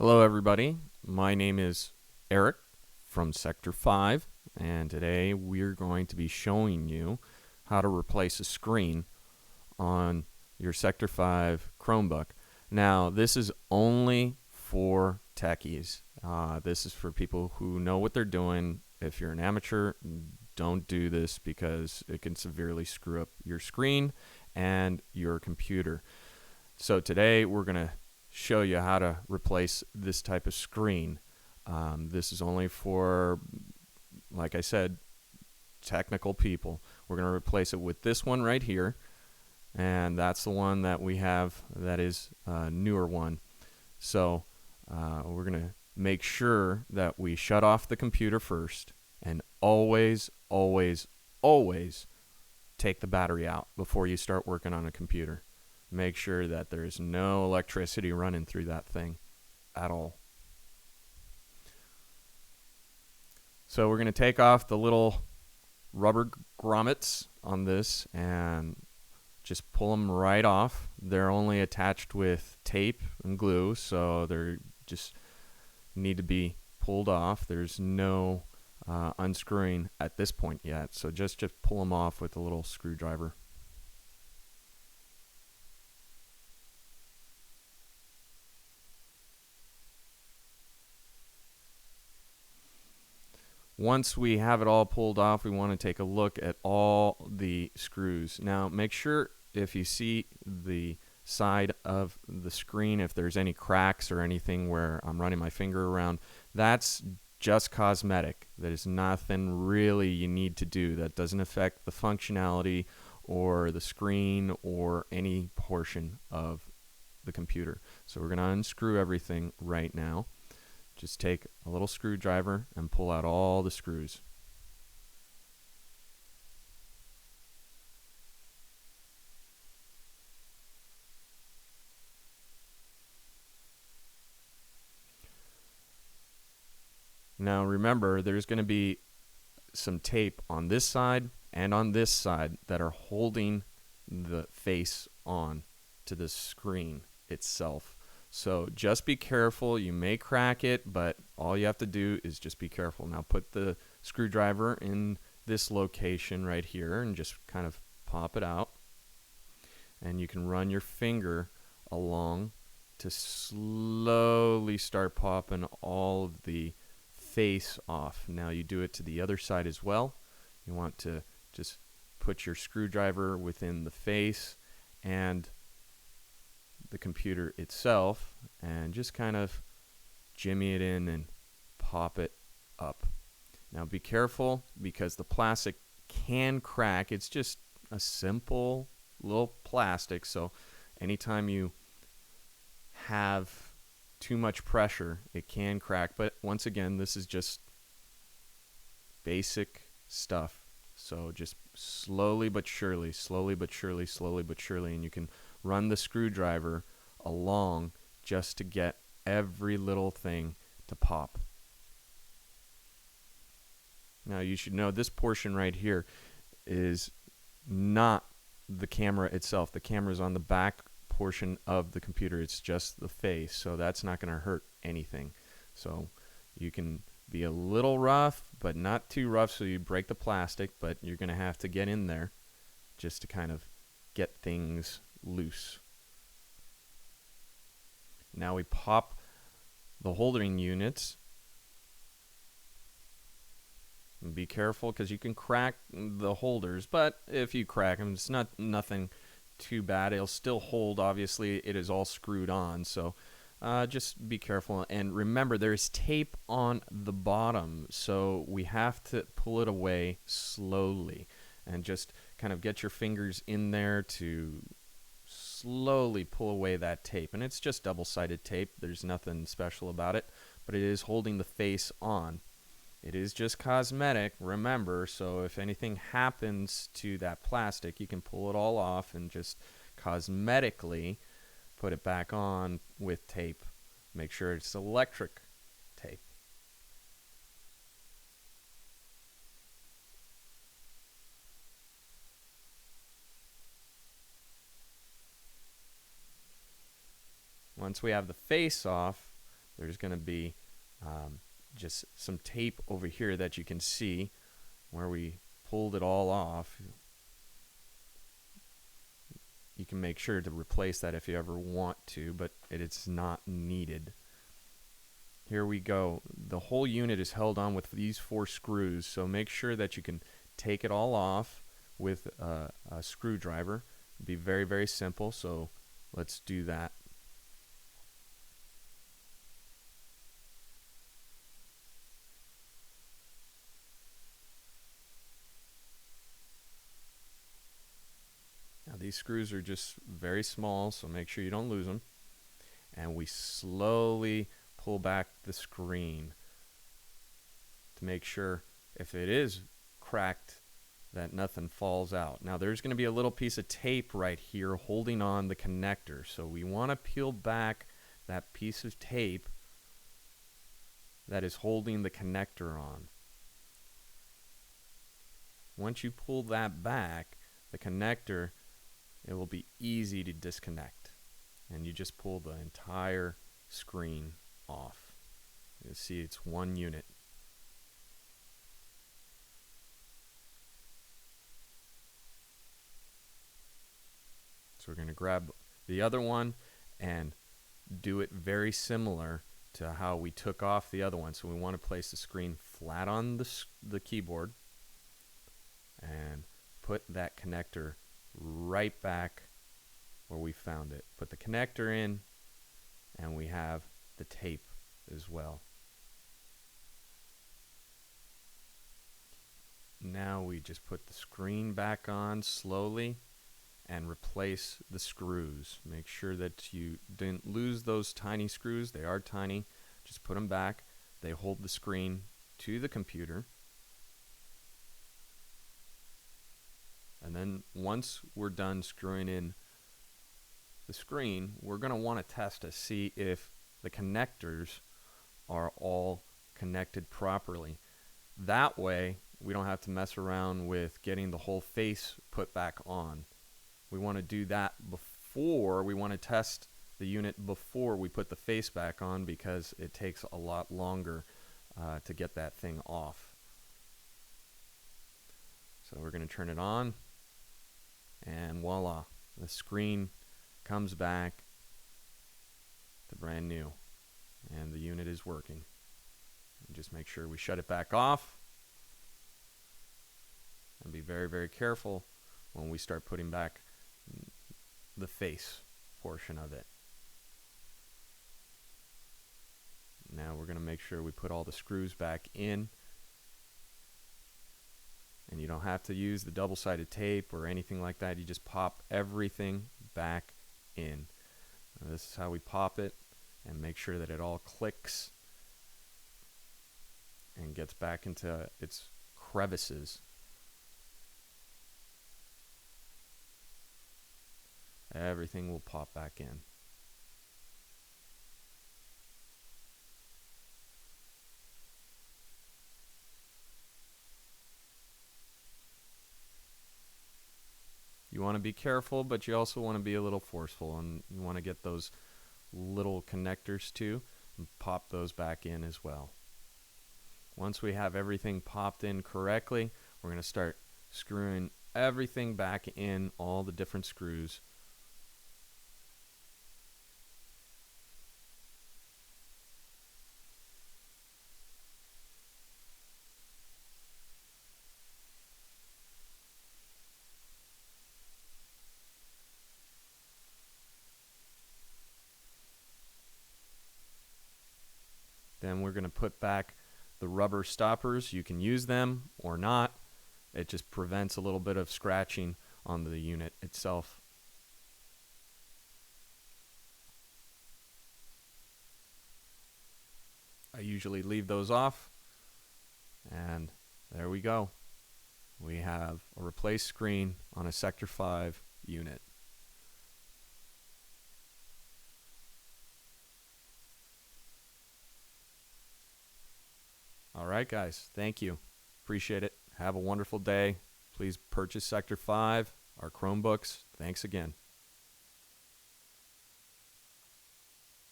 Hello, everybody. My name is Eric from Sector 5, and today we're going to be showing you how to replace a screen on your Sector 5 Chromebook. Now, this is only for techies. This is for people who know what they're doing. If you're an amateur, don't do this because it can severely screw up your screen and your computer. So today we're going to show you how to replace this type of screen. This is only for, like I said, technical people. We're going to replace it with this one right here, and that's the one that we have that is a newer one. So we're going to make sure that we shut off the computer first, and always take the battery out before you start working on a computer. Make sure that there's no electricity running through that thing at all. So we're going to take off the little rubber grommets on this and just pull them right off. They're only attached with tape and glue, so they're just need to be pulled off. There's no unscrewing at this point yet, so just pull them off with a little screwdriver. Once we have it all pulled off, we want to take a look at all the screws. Now, make sure if you see the side of the screen, if there's any cracks or anything where I'm running my finger around, that's just cosmetic. There's nothing really you need to do. That doesn't affect the functionality or the screen or any portion of the computer. So we're going to unscrew everything right now. Just take a little screwdriver and pull out all the screws. Now remember, there's going to be some tape on this side and on this side that are holding the face on to the screen itself. So just be careful. You may crack it, but all you have to do is just be careful. Now put the screwdriver in this location right here and just kind of pop it out. And you can run your finger along to slowly start popping all of the face off. Now you do it to the other side as well. You want to just put your screwdriver within the face and the computer itself and just kind of jimmy it in and pop it up. Now be careful because the plastic can crack. It's just a simple little plastic, so anytime you have too much pressure it can crack, but once again this is just basic stuff. So just slowly but surely, and you can run the screwdriver along just to get every little thing to pop. Now you should know this portion right here is not the camera itself. The camera is on the back portion of the computer. It's just the face, so that's not going to hurt anything. So you can be a little rough, but not too rough so you break the plastic, but you're going to have to get in there just to kind of get things loose. Now we pop the holding units. And be careful because you can crack the holders, but if you crack them, it's nothing too bad. It'll still hold. Obviously, it is all screwed on, so just be careful. And remember, there's tape on the bottom, so we have to pull it away slowly and just kind of get your fingers in there to slowly pull away that tape. And it's just double-sided tape. There's nothing special about it, but it is holding the face on. It is just cosmetic, remember, so if anything happens to that plastic, you can pull it all off and just cosmetically put it back on with tape. Make sure it's electric tape. Once we have the face off, there's going to be just some tape over here that you can see where we pulled it all off. You can make sure to replace that if you ever want to, but it's not needed. Here we go. The whole unit is held on with these 4 screws, so make sure that you can take it all off with a screwdriver. It'd be very, very simple, so let's do that. Now these screws are just very small, so make sure you don't lose them. And we slowly pull back the screen to make sure if it is cracked that nothing falls out. Now there's going to be a little piece of tape right here holding on the connector, so we want to peel back that piece of tape that is holding the connector on. Once you pull that back, the connector, it will be easy to disconnect, and you just pull the entire screen off. You'll see it's one unit. So we're going to grab the other one and do it very similar to how we took off the other one. So we want to place the screen flat on the keyboard and put that connector right back where we found it. Put the connector in, and we have the tape as well. Now we just put the screen back on slowly and replace the screws. Make sure that you didn't lose those tiny screws. They are tiny. Just put them back. They hold the screen to the computer. And then once we're done screwing in the screen, we're going to want to test to see if the connectors are all connected properly. That way, we don't have to mess around with getting the whole face put back on. We want to do that before, we want to test the unit before we put the face back on, because it takes a lot longer to get that thing off. So we're going to turn it on, and voila, the screen comes back to brand new, and the unit is working. And just make sure we shut it back off, and be very, very careful when we start putting back the face portion of it. Now we're going to make sure we put all the screws back in, and you don't have to use the double-sided tape or anything like that. You just pop everything back in. Now this is how we pop it, and make sure that it all clicks and gets back into its crevices. Everything will pop back in. You want to be careful, but you also want to be a little forceful, and you want to get those little connectors too and pop those back in as well. Once we have everything popped in correctly, we're going to start screwing everything back in, all the different screws. Then we're going to put back the rubber stoppers. You can use them or not. It just prevents a little bit of scratching on the unit itself. I usually leave those off, and there we go. We have a replaced screen on a Sector 5 unit. All right, guys. Thank you. Appreciate it. Have a wonderful day. Please purchase Sector 5, our Chromebooks. Thanks again.